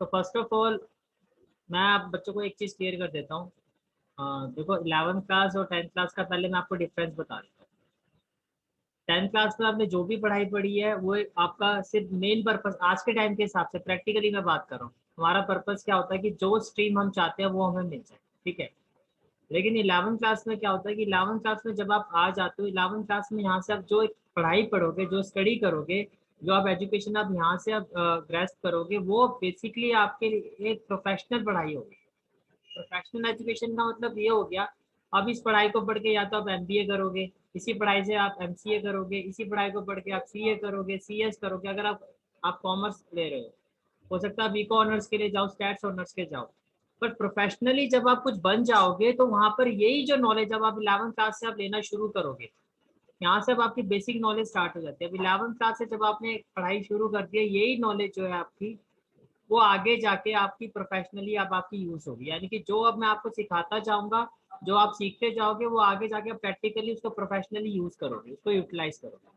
तो first of all मैं आप बच्चों को एक चीज़ क्लियर कर देता हूँ। देखो 11th क्लास और 10th क्लास का पहले मैं आपको डिफरेंस बता देता हूँ। 10th क्लास में आपने जो भी पढ़ाई पढ़ी है वो आपका सिर्फ मेन पर्पस आज के टाइम के हिसाब से प्रैक्टिकली मैं बात कर रहा हूँ। हमारा पर्पस क्या होता है कि जो स्ट्रीम हम चाहते हैं वो हमें मिल जाए, ठीक है। लेकिन 11th क्लास में क्या होता है कि 11th क्लास में जब आप आ जाते हो 11th क्लास में यहाँ से आप जो एक पढ़ाई पढ़ोगे, जो स्टडी करोगे, जो आप एजुकेशन आप यहाँ से आप ग्रेस्प करोगे, वो बेसिकली आपके लिए एक प्रोफेशनल पढ़ाई होगी। प्रोफेशनल एजुकेशन का मतलब ये हो गया, अब इस पढ़ाई को पढ़ के या तो आप एमबीए करोगे, इसी पढ़ाई से आप एमसीए करोगे, इसी पढ़ाई को पढ़ के आप सीए करोगे, सीएस करोगे। अगर आप कॉमर्स ले रहे हो सकता है आप इको ऑनर्स के लिए जाओ, स्टैट्स ऑनर्स के जाओ। बट प्रोफेशनली जब आप कुछ बन जाओगे तो वहां पर यही जो नॉलेज अब आप 11th क्लास से आप लेना शुरू करोगे, यहाँ से अब आपकी बेसिक नॉलेज स्टार्ट हो जाती है। अब 11th क्लास से जब आपने पढ़ाई शुरू कर दी है, यही नॉलेज जो है आपकी वो आगे जाके आपकी प्रोफेशनली अब आपकी यूज होगी। यानी कि जो अब मैं आपको सिखाता जाऊंगा, जो आप सीखते जाओगे, वो आगे जाके प्रैक्टिकली उसको प्रोफेशनली यूज करोगे, उसको यूटिलाइज करोगे।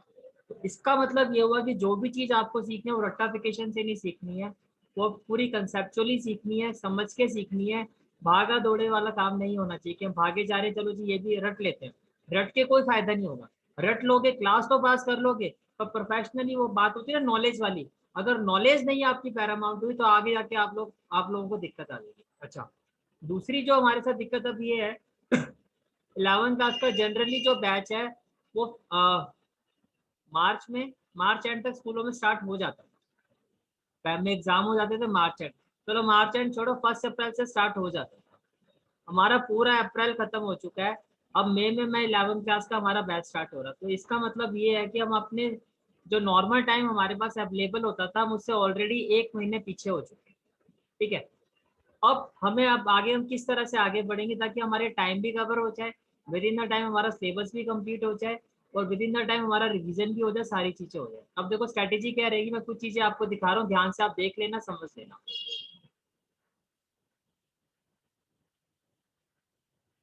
तो इसका मतलब ये हुआ कि जो भी चीज आपको सीखनी है वो रट्टाफिकेशन से नहीं सीखनी है, वो पूरी कंसेप्चुअली सीखनी है, समझ के सीखनी है। भागा दौड़े वाला काम नहीं होना चाहिए कि हम भागे जा रहे चलो जी ये भी रट लेते हैं। रट के कोई फायदा नहीं होगा। रट लोगे क्लास तो पास कर लोगे, पर प्रोफेशनली वो बात होती है ना नॉलेज वाली, अगर नॉलेज नहीं आपकी पैरामाउंट हुई तो आगे जाके आप लोगों को दिक्कत आ जाएगी। अच्छा, दूसरी जो हमारे साथ दिक्कत अब ये है 11th क्लास का जनरली जो बैच है वो मार्च एंड तक स्कूलों में स्टार्ट हो जाता है। में एग्जाम हो जाते थे मार्च एंड, चलो मार्च एंड छोड़ो, 1 अप्रैल से स्टार्ट हो जाता था। हमारा पूरा अप्रैल खत्म हो चुका है, अब मई में मैं 11th क्लास का हमारा बैच स्टार्ट हो रहा है। तो इसका मतलब ये है कि हम अपने जो नॉर्मल टाइम हमारे पास अवेलेबल होता था, हम उससे ऑलरेडी 1 महीने पीछे हो चुके हैं, ठीक है। अब हमें अब आगे हम किस तरह से आगे बढ़ेंगे ताकि हमारे टाइम भी कवर हो जाए, विद इन द टाइम हमारा सिलेबस भी कंप्लीट हो जाए, और विद इन द टाइम हमारा रिवीजन भी हो जाए, सारी चीजें हो जाए। अब देखो स्ट्रैटेजी क्या रहेगी, मैं कुछ चीजें आपको दिखा रहा हूँ, ध्यान से आप देख लेना, समझ लेना।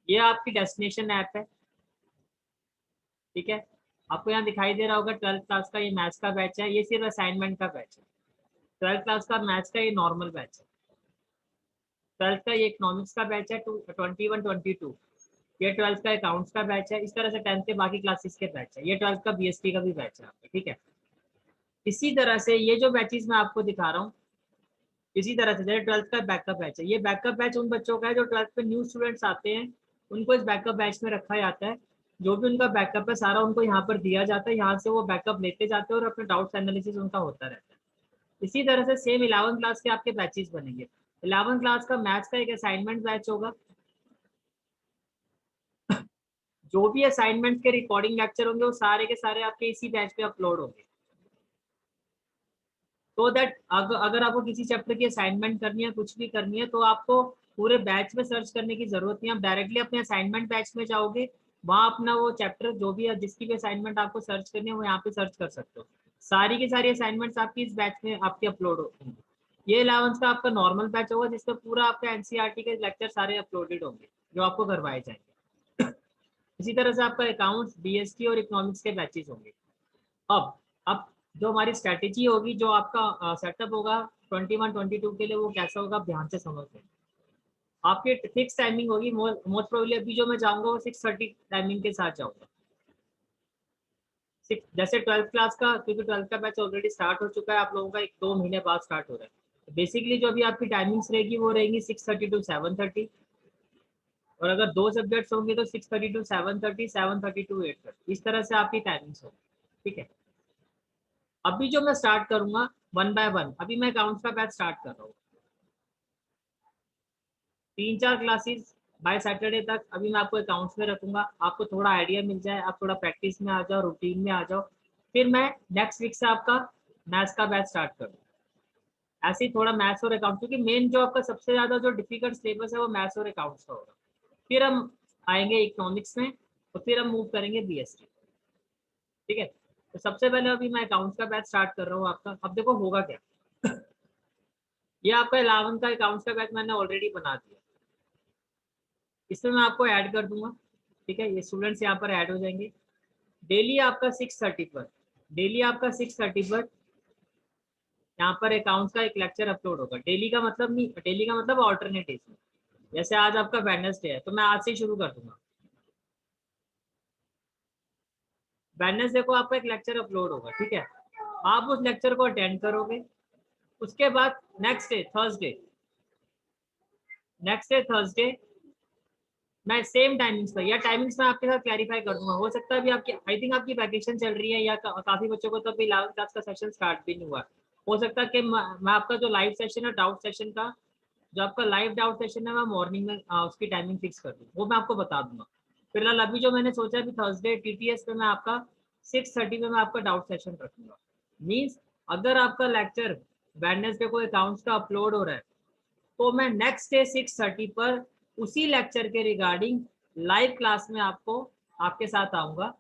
ये आपकी डेस्टिनेशन ऐप है, ठीक है। आपको यहाँ दिखाई दे रहा होगा 12th क्लास का ये मैथ्स का बैच है, ये सिर्फ असाइनमेंट का बैच है। 12th क्लास का मैथ्स का ये नॉर्मल बैच है। 12th का ये इकोनॉमिक्स का बैच है 21-22। ये 12th का अकाउंट्स का बैच है। इस तरह से 10th के बाकी क्लासेस के बैच है। ये 12th का बीएसटी का भी बैच है आपका, ठीक है। इसी तरह से ये जो बैचेस मैं आपको दिखा रहा हूँ, इसी तरह से जैसे 12th का बैकअप बैच है, ये बैकअप बैच उन बच्चों का है जो 12th पे न्यू स्टूडेंट्स आते हैं, उनको इस बैकअप बैच में रखा जाता है। जो भी उनका बैकअप है सारा उनको यहाँ पर दिया जाता है, यहाँ से वो बैकअप लेते जाते हैं और अपने डाउट्स एनालिसिस उनका होता रहता है। इसी तरह से सेम 11th क्लास के आपके बैचेस बनेंगे। 11th क्लास का मैथ्स का एक असाइनमेंट बैच होगा, जो भी असाइनमेंट के रिकॉर्डिंग लेक्चर होंगे वो सारे के सारे आपके इसी बैच पे अपलोड होंगे। तो दैट अगर आपको किसी चैप्टर की असाइनमेंट करनी है, कुछ भी करनी है, तो आपको पूरे बैच में सर्च करने की जरूरत नहीं है। आप डायरेक्टली अपने असाइनमेंट बैच में जाओगे, वहाँ अपना वो चैप्टर जो भी है, जिसकी भी असाइनमेंट आपको सर्च करनी है, वो यहाँ पे सर्च कर सकते हो। सारी की सारी असाइनमेंट्स आपकी इस बैच में आपके अपलोड होंगी। ये 11th का आपका नॉर्मल बैच होगा, जिसमें पूरा आपका एनसीईआरटी के लेक्चर सारे अपलोडेड होंगे, जो आपको करवाए जाएंगे। इसी तरह से आपका अकाउंट्स, बीएसटी और इकोनॉमिक्स के बैचेस होंगे। अब जो हमारी स्ट्रैटेजी होगी, जो आपका सेटअप होगा 21-22 के लिए, वो कैसा होगा आप ध्यान से समझ लें। आपकी फिक्स टाइमिंग होगी, मोस्ट प्रोबेबली अभी जो मैं जाऊंगा वो 6:30 टाइमिंग के साथ जाऊंगा। जैसे 12th क्लास का, क्योंकि 12th का बैच ऑलरेडी स्टार्ट हो चुका है, आप लोगों का 1-2 महीने बाद स्टार्ट हो रहा है। बेसिकली जो अभी आपकी टाइमिंग्स रहेगी वो रहेंगी 6:30 टू 7:30, और अगर 2 सब्जेक्ट्स होंगे तो 6:30 टू 7:30, 7:30 टू 8:30, इस तरह से आपकी टाइमिंग्स होगी, ठीक है। अभी जो मैं स्टार्ट करूंगा 1 बाय 1, अभी मैं अकाउंट्स का बैच स्टार्ट कर रहा हूँ। 3-4 क्लासेस बाय सैटरडे तक अभी मैं आपको अकाउंट्स में रखूंगा, आपको थोड़ा आइडिया मिल जाए, आप थोड़ा प्रैक्टिस में आ जाओ, रूटीन में आ जाओ। फिर मैं नेक्स्ट वीक से आपका मैथ्स का बैच स्टार्ट करूँ। ऐसे ही थोड़ा मैथ्स और अकाउंट, क्योंकि मेन जो आपका सबसे ज्यादा जो डिफिकल्ट सिलेबस है वो मैथ्स और अकाउंट्स का होगा। फिर हम आएंगे इकोनॉमिक्स में, और फिर हम मूव करेंगे बीएसटी, ठीक है। तो सबसे पहले अभी मैं अकाउंट्स का बैच स्टार्ट कर रहा हूँ आपका। अब देखो होगा क्या, ये आपका 11th का अकाउंट्स का बैच मैंने ऑलरेडी बना दिया, इसमें मैं आपको ऐड कर दूंगा, ठीक है। ये स्टूडेंट्स यहाँ पर ऐड हो जाएंगे। डेली आपका 6:30 पर, डेली आपका 6:30 पर यहाँ पर अकाउंट्स का एक लेक्चर अपलोड होगा। डेली का मतलब नहीं, डेली का मतलब ऑल्टरनेट डेज में। जैसे आज आपका वेडनेसडे है तो मैं आज से ही शुरू कर दूंगा। वेडनेसडे को आपका एक लेक्चर अपलोड होगा, ठीक है, आप उस लेक्चर को अटेंड करोगे। उसके बाद नेक्स्ट डे थर्सडे मैं सेम टाइमिंग्स पर, या टाइमिंग्स में आपके साथ क्लैरिफाई कर दूंगा। हो सकता है अभी आपकी, आई थिंक आपकी वैकेशन चल रही है, या काफी बच्चों को तो अभी 11th क्लास का सेशन स्टार्ट भी नहीं हुआ। हो सकता है कि मैं आपका जो लाइव सेशन है डाउट सेशन का, जो आपका लाइव डाउट सेशन है, मैं मॉर्निंग में उसकी टाइमिंग फिक्स कर दूँ, वो मैं आपको बता दूंगा। फिलहाल अभी जो मैंने सोचा अभी थर्सडे टीटीएस पे मैं आपका 6:30 पे मैं आपका डाउट सेशन रखूंगा। मीन्स अगर आपका लेक्चर वेडनेसडे को अकाउंट्स का अपलोड हो रहा है तो मैं नेक्स्ट डे 6:30 पर उसी लेक्चर के रिगार्डिंग लाइव क्लास में आपको आपके साथ आऊँगा,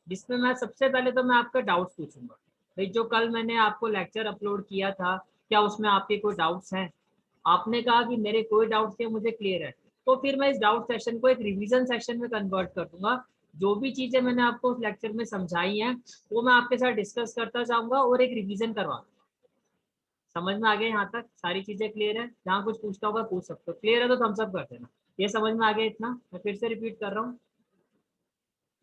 जिसमें मैं सबसे पहले तो मैं आपका डाउट्स पूछूंगा। भाई जो कल मैंने आपको लेक्चर अपलोड किया था, क्या उसमें आपके कोई डाउट्स हैं? आपने कहा कि मेरे कोई डाउट्स नहीं, मुझे क्लियर है। तो फिर मैं इस डाउट सेशन को एक रिवीजन सेशन में कन्वर्ट कर दूंगा। जो भी चीज़ें मैंने आपको उस लेक्चर में समझाई हैं वो मैं आपके साथ डिस्कस करता जाऊँगा और एक रिवीजन करवाऊंगा। समझ में आ गया? यहाँ तक सारी चीज़ें क्लियर है? जहाँ कुछ पूछना होगा पूछ सकते हो। क्लियर है तो थम्स अप कर देना। ये समझ में आ गया इतना? मैं फिर से रिपीट कर रहा हूँ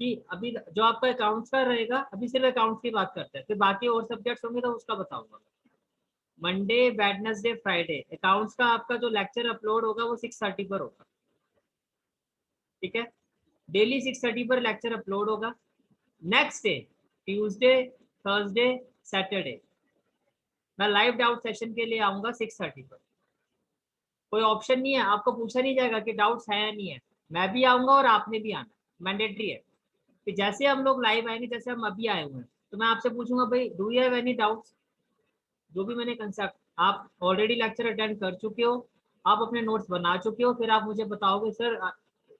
कि अभी जो आपका अकाउंट्स का रहेगा, अभी सिर्फ अकाउंट्स की बात करते हैं, फिर बाकी और सब्जेक्ट्स होंगे तो उसका बताऊंगा। मंडे वेडनेसडे फ्राइडे अकाउंट्स का आपका जो लेक्चर अपलोड होगा वो 6:30 पर होगा, ठीक है। डेली 6:30 पर लेक्चर अपलोड होगा। Next day Tuesday Thursday Saturday मैं लाइव डाउट सेशन के लिए आऊँगा 6:30 पर। कोई ऑप्शन नहीं है, आपको पूछा नहीं जाएगा कि डाउट्स है या नहीं है। मैं भी आऊँगा और आपने भी आना, मैंडेटरी है। फिर जैसे हम लोग लाइव आएंगे, जैसे हम अभी आए हुए हैं, तो मैं आपसे पूछूंगा भाई do you have any doubts. जो भी मैंने कंसेप्ट, आप ऑलरेडी लेक्चर अटेंड कर चुके हो, आप अपने नोट्स बना चुके हो, फिर आप मुझे बताओगे sir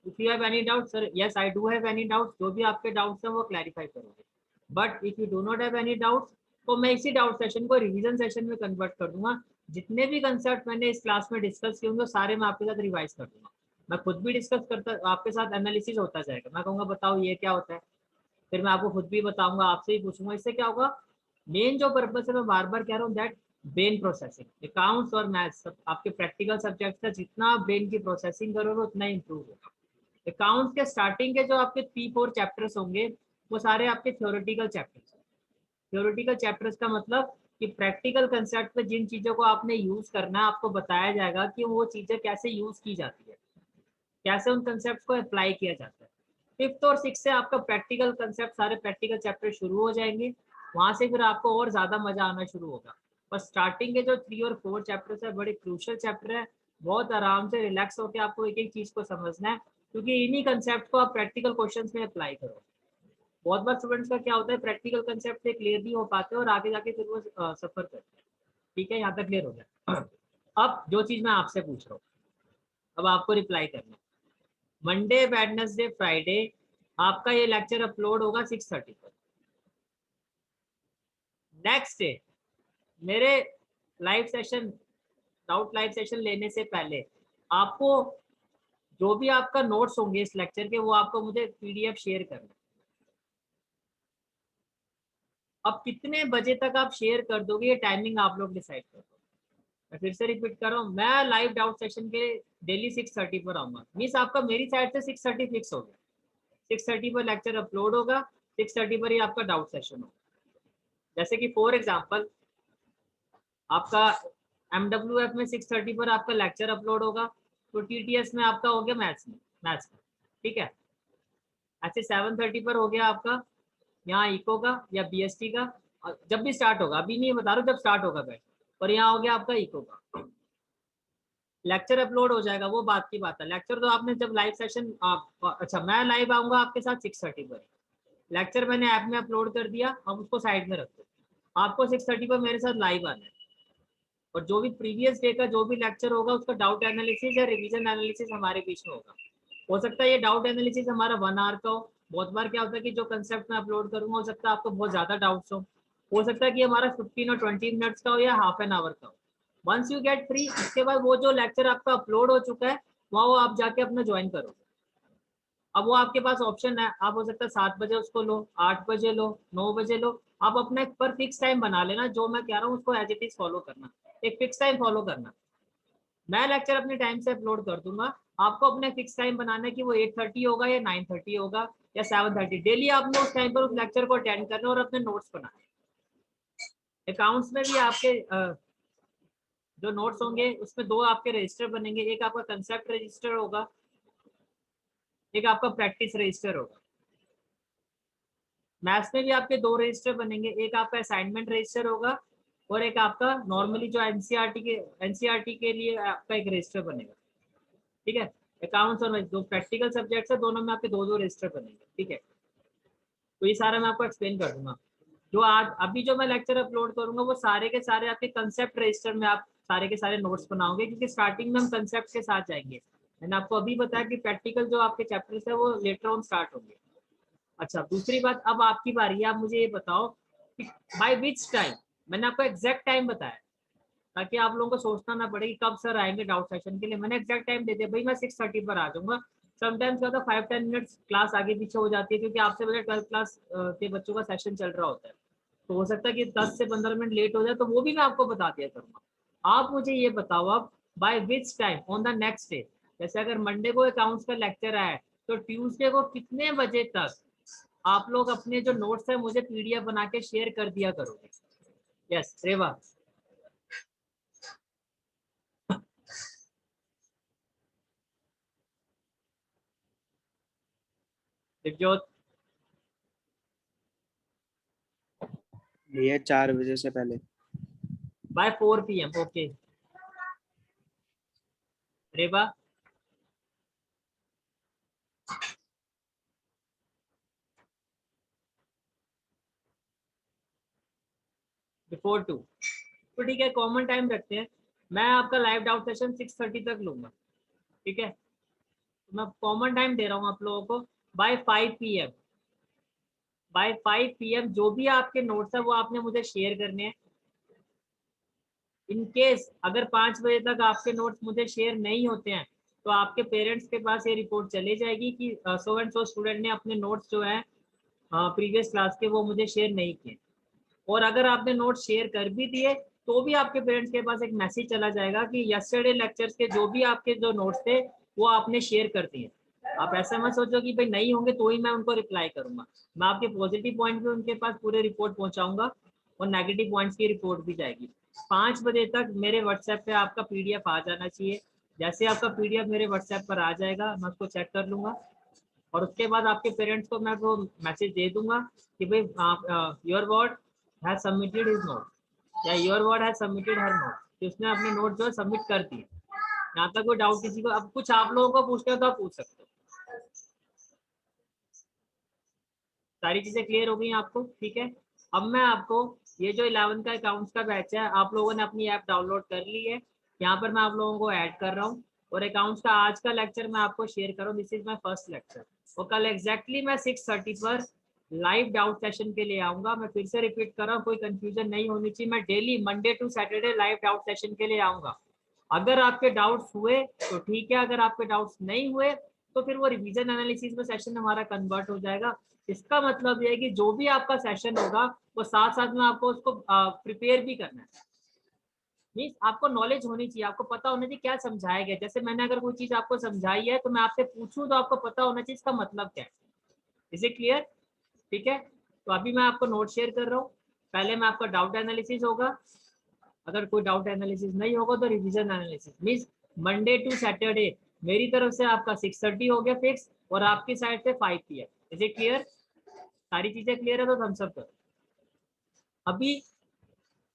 if you have any doubt, sir yes I do have any doubt. जो भी आपके डाउट्स हैं वो क्लैरिफाई करोगे। But if you do not have any doubts तो मैं इसी डाउट सेशन को रिवीजन सेशन में कन्वर्ट कर दूंगा। जितने भी कंसेप्ट मैंने इस क्लास में डिस्कस किए होंगे सारे मैं आपके साथ रिवाइज कर दूंगा। मैं खुद भी डिस्कस करता, आपके साथ एनालिसिस होता जाएगा। मैं कहूँगा बताओ ये क्या होता है, फिर मैं आपको खुद भी बताऊंगा, आपसे ही पूछूंगा। इससे क्या होगा, मेन जो पर्पस है मैं बार बार कह रहा हूँ, दैट ब्रेन प्रोसेसिंग। अकाउंट्स और मैथ्स आपके प्रैक्टिकल सब्जेक्ट का जितना ब्रेन की प्रोसेसिंग करोगे उतना इंप्रूव होगा। अकाउंट्स के स्टार्टिंग के जो आपके 3-4 चैप्टर्स होंगे वो सारे आपके थ्योरेटिकल चैप्टर्स। थ्योरेटिकल चैप्टर्स का मतलब कि प्रैक्टिकल कंसेप्ट पे जिन चीज़ों को आपने यूज़ करना है, आपको बताया जाएगा कि वो चीज़ें कैसे यूज़ की जाती है, कैसे उन कंसेप्ट को अप्लाई किया जाता है। 5th और 6th से आपका प्रैक्टिकल कंसेप्ट, सारे प्रैक्टिकल चैप्टर शुरू हो जाएंगे। वहाँ से फिर आपको और ज़्यादा मजा आना शुरू होगा। बस स्टार्टिंग के जो 3 और 4 चैप्टर्स है बड़े क्रूशल चैप्टर है। बहुत आराम से रिलैक्स होकर आपको एक एक चीज़ को समझना है, क्योंकि इन्हीं कंसेप्ट को आप प्रैक्टिकल क्वेश्चन में अप्लाई करो। बहुत बार स्टूडेंट्स का क्या होता है, प्रैक्टिकल कंसेप्ट से क्लियर नहीं हो पाते और आगे जाके फिर वो सफर करते हैं। ठीक है, यहाँ तक क्लियर हो गया। अब जो चीज़ मैं आपसे पूछ रहा हूँ, अब आपको रिप्लाई करना है। मंडे वेडनेसडे फ्राइडे आपका ये लेक्चर अपलोड होगा 6:30 पर। नेक्स्ट डे मेरे live session, doubt live session लेने से पहले आपको जो भी आपका नोट्स होंगे इस लेक्चर के वो आपको मुझे पीडीएफ शेयर करना है। अब कितने बजे तक आप शेयर कर दोगे ये टाइमिंग आप लोग डिसाइड कर दो। मैं फिर से रिपीट कर रहा हूँ, मैं लाइव डाउट सेशन के डेली 6:30 पर आऊंगा। मीन्स आपका मेरी साइड से 6:30 फिक्स हो गया। 6:30 पर लेक्चर अपलोड होगा, 6:30 पर ही आपका डाउट सेशन होगा। जैसे कि फॉर एग्जांपल आपका MWF में 6:30 पर आपका लेक्चर अपलोड होगा, तो TTS में आपका हो गया मैथ्स में, ठीक है। ऐसे 7:30 पर हो गया आपका यहाँ इको का या BST का, जब भी स्टार्ट होगा, अभी नहीं बता रहा हूँ, जब स्टार्ट होगा बैच। और यहाँ हो गया आपका इको का लेक्चर अपलोड हो जाएगा। वो बात की बात है, लेक्चर तो आपने जब लाइव सेशन अच्छा मैं लाइव आऊँगा आपके साथ 6:30 पर। लेक्चर मैंने ऐप में अपलोड कर दिया, अब उसको साइड में रख दो। आपको 6:30 पर मेरे साथ लाइव आना है, और जो भी प्रीवियस डे का जो भी लेक्चर होगा उसका डाउट एनालिसिस या रिवीजन एनालिसिस हमारे बीच में होगा। हो सकता है ये डाउट एनालिसिस हमारा 1 आवर का हो। बहुत बार क्या होता है कि जो कंसेप्ट मैं अपलोड करूंगा हो सकता है आपको बहुत ज़्यादा डाउट्स हो सकता है कि हमारा 15 और 20 मिनट्स का हो या हाफ एन आवर का हो। वंस यू गेट फ्री, उसके बाद वो जो लेक्चर आपका अपलोड हो चुका है वहाँ वो आप जाके अपना ज्वाइन करोगे। अब वो आपके पास ऑप्शन है, आप हो सकता है 7 बजे उसको लो, 8 बजे लो, 9 बजे लो, आप अपना एक पर फिक्स टाइम बना लेना। जो मैं कह रहा हूँ उसको एज इट इज फॉलो करना, एक फिक्स टाइम फॉलो करना। मैं लेक्चर अपने टाइम से अपलोड कर दूंगा, आपको अपने फिक्स टाइम बनाना है कि वो 8:30 होगा या 9:30 होगा या 7:30। डेली आपने उस टाइम पर उस लेक्चर को अटेंड करना और अपने नोट्स बनाने। अकाउंट्स में भी आपके जो नोट्स होंगे उसमें दो आपके रजिस्टर बनेंगे, एक आपका कंसेप्ट रजिस्टर होगा, एक आपका प्रैक्टिस रजिस्टर होगा। मैथ्स में भी आपके दो रजिस्टर बनेंगे, एक आपका असाइनमेंट रजिस्टर होगा और एक आपका नॉर्मली जो एनसीईआरटी के लिए आपका एक रजिस्टर बनेगा। ठीक है, अकाउंट्स और दो प्रैक्टिकल सब्जेक्ट्स है, दोनों में आपके दो दो रजिस्टर बनेंगे। ठीक है, तो ये सारा मैं आपको एक्सप्लेन कर दूंगा। जो आज अभी जो मैं लेक्चर अपलोड करूंगा वो सारे के सारे आपके कंसेप्ट रजिस्टर में आप सारे के सारे नोट्स बनाओगे, क्योंकि स्टार्टिंग में हम कंसेप्ट के साथ जाएंगे। मैंने आपको अभी बताया कि प्रैक्टिकल जो आपके चैप्टर्स है वो लेटर ऑन स्टार्ट होंगे। अच्छा, दूसरी बात, अब आपकी बारी है, आप मुझे ये बताओ कि बाय विच टाइम। मैंने आपको एग्जैक्ट टाइम बताया ताकि आप लोगों को सोचना ना पड़े कि कब सर आएंगे डाउट सेशन के लिए। मैंने एग्जैक्ट टाइम दे दिया भाई, मैं 6:30 पर आ जाऊंगा। समटाइम्स क्या होता है 5-10 मिनट्स क्लास आगे पीछे हो जाती है, क्योंकि आपसे पहले 12th क्लास के बच्चों का सेशन चल रहा होता है, तो हो सकता है कि 10 से 15 मिनट लेट हो जाए, तो वो भी मैं आपको बता दिया करूंगा। आप मुझे ये बताओ अब by which time on the next day. जैसे अगर मंडे को अकाउंट्स का लेक्चर है तो ट्यूसडे को कितने बजे तक आप लोग अपने जो नोट्स है मुझे पीडीएफ बना के शेयर कर दिया करोगे। यस रेवा। दिव्योत। भैया 4 बजे से पहले। By 4 PM। Okay Reva. Before 2। तो ठीक है, कॉमन टाइम रखते हैं। मैं आपका लाइव डाउट सेशन 6:30 तक लूंगा। ठीक है, तो मैं कॉमन टाइम दे रहा हूँ आप लोगों को बाय 5 PM। बाय 5 PM जो भी आपके नोट्स है वो आपने मुझे शेयर करने हैं। इन केस अगर 5 बजे तक आपके नोट्स मुझे शेयर नहीं होते हैं तो आपके पेरेंट्स के पास ये रिपोर्ट चली जाएगी कि सो एंड सो स्टूडेंट ने अपने नोट्स जो है प्रीवियस क्लास के वो मुझे शेयर नहीं किए। और अगर आपने नोट शेयर कर भी दिए तो भी आपके पेरेंट्स के पास एक मैसेज चला जाएगा कि यस्टरडे लेक्चर्स के जो भी आपके जो नोट्स थे वो आपने शेयर कर दिए। आप ऐसा मत सोचो कि भाई नहीं होंगे तो ही मैं उनको रिप्लाई करूंगा। मैं आपके पॉजिटिव पॉइंट भी उनके पास पूरे रिपोर्ट पहुंचाऊंगा और नेगेटिव पॉइंट्स की रिपोर्ट भी जाएगी। 5 बजे तक मेरे व्हाट्सएप पे आपका पीडीएफ आ जाना चाहिए। जैसे आपका पीडीएफ मेरे व्हाट्सएप पर आ जाएगा मैं उसको चेक कर लूंगा और उसके बाद आपके पेरेंट्स को मैं वो मैसेज दे दूंगा कि भाई आप your word has submitted his note या your word has submitted her note, कि उसने अपने नोट जो है सबमिट कर दिए। यहाँ तक कोई डाउट किसी को, अब कुछ आप लोगों को पूछते हो तो आप पूछ सकते हो। सारी चीजें क्लियर हो गई आपको? ठीक है, अब मैं आपको ये जो 11 का अकाउंट्स का बैच है आप लोगों ने अपनी ऐप डाउनलोड कर ली है, यहाँ पर मैं आप लोगों को ऐड कर रहा हूँ और अकाउंट्स का आज का लेक्चर मैं आपको शेयर कर रहा हूँ। This is my first lecture और कल एग्जैक्टली मैं 6:30 पर लाइव डाउट सेशन के लिए आऊंगा। मैं फिर से रिपीट कर रहा हूँ, कोई कंफ्यूजन नहीं होनी चाहिए। मैं daily Monday to Saturday live doubt session के लिए आऊंगा। अगर आपके डाउट्स हुए तो ठीक है, अगर आपके डाउट्स नहीं हुए तो फिर वो रिवीजन एनालिसिस में सेशन हमारा कन्वर्ट हो जाएगा। इसका मतलब ये है कि जो भी आपका सेशन होगा वो साथ साथ में आपको उसको प्रिपेयर भी करना है। मीन्स आपको नॉलेज होनी चाहिए, आपको पता होना चाहिए क्या समझाया गया। जैसे मैंने अगर कोई चीज आपको समझाई है तो मैं आपसे पूछूं तो आपको पता होना चाहिए इसका मतलब क्या है। Is it clear? ठीक है, तो अभी मैं आपको नोट शेयर कर रहा हूँ। पहले मैं आपका डाउट एनालिसिस होगा, अगर कोई डाउट एनालिसिस नहीं होगा तो revision analysis. Means Monday to Saturday मेरी तरफ से आपका 6:30 हो गया फिक्स और आपकी साइड से 5 PM। Is it clear? सारी चीजें क्लियर है तो थम्स अप करो। अभी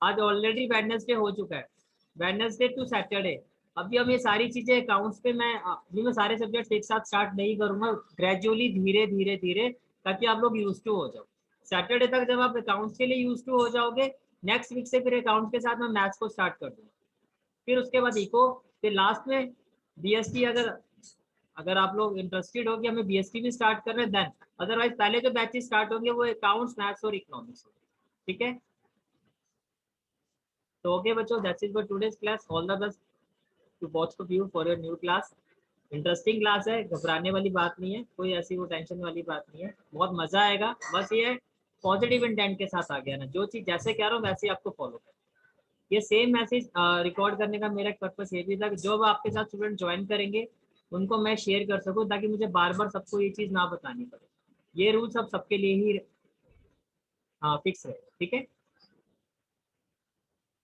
आज ऑलरेडी वेडनेसडे हो चुका है, वेडनेसडे टू सैटरडे। अभी हम ये सारी चीजें अकाउंट्स पे मैं सारे सब्जेक्ट्स एक साथ स्टार्ट नहीं करूंगा, ग्रेजुअली धीरे धीरे धीरे, ताकि आप लोग यूज टू हो जाओ। सैटरडे तक जब आप अकाउंट्स के लिए यूज टू हो जाओगे, नेक्स्ट वीक से फिर अकाउंट्स के साथ मैं मैथ्स को स्टार्ट कर दूंगा, फिर उसके बाद इको, फिर लास्ट में बीएसटी। अगर अगर आप लोग इंटरेस्टेड हो कि हमें बीएसटी भी स्टार्ट कर रहे हैं देन, अदरवाइज पहले जो बैचेस स्टार्ट होंगे वो अकाउंट्स, मैथ्स और इकोनॉमिक्स होंगे। ठीक है, तो ओके बच्चों, that's it for today's class. All the best to both of you for your new class. Interesting class है, घबराने वाली बात नहीं है, कोई ऐसी वो टेंशन वाली बात नहीं है, बहुत मजा आएगा। बस ये पॉजिटिव इंटेंट के साथ आ गया ना, जो चीज़ जैसे कह रहा हूँ वैसे ही आपको फॉलो करना। ये सेम मैसेज रिकॉर्ड करने का मेरा एक पर्पस ये भी था कि जो आपके साथ स्टूडेंट ज्वाइन करेंगे उनको मैं शेयर कर सकूं, ताकि मुझे बार बार सबको ये चीज़ ना बतानी पड़े। ये रूल सब सबके लिए ही फिक्स है, ठीक है।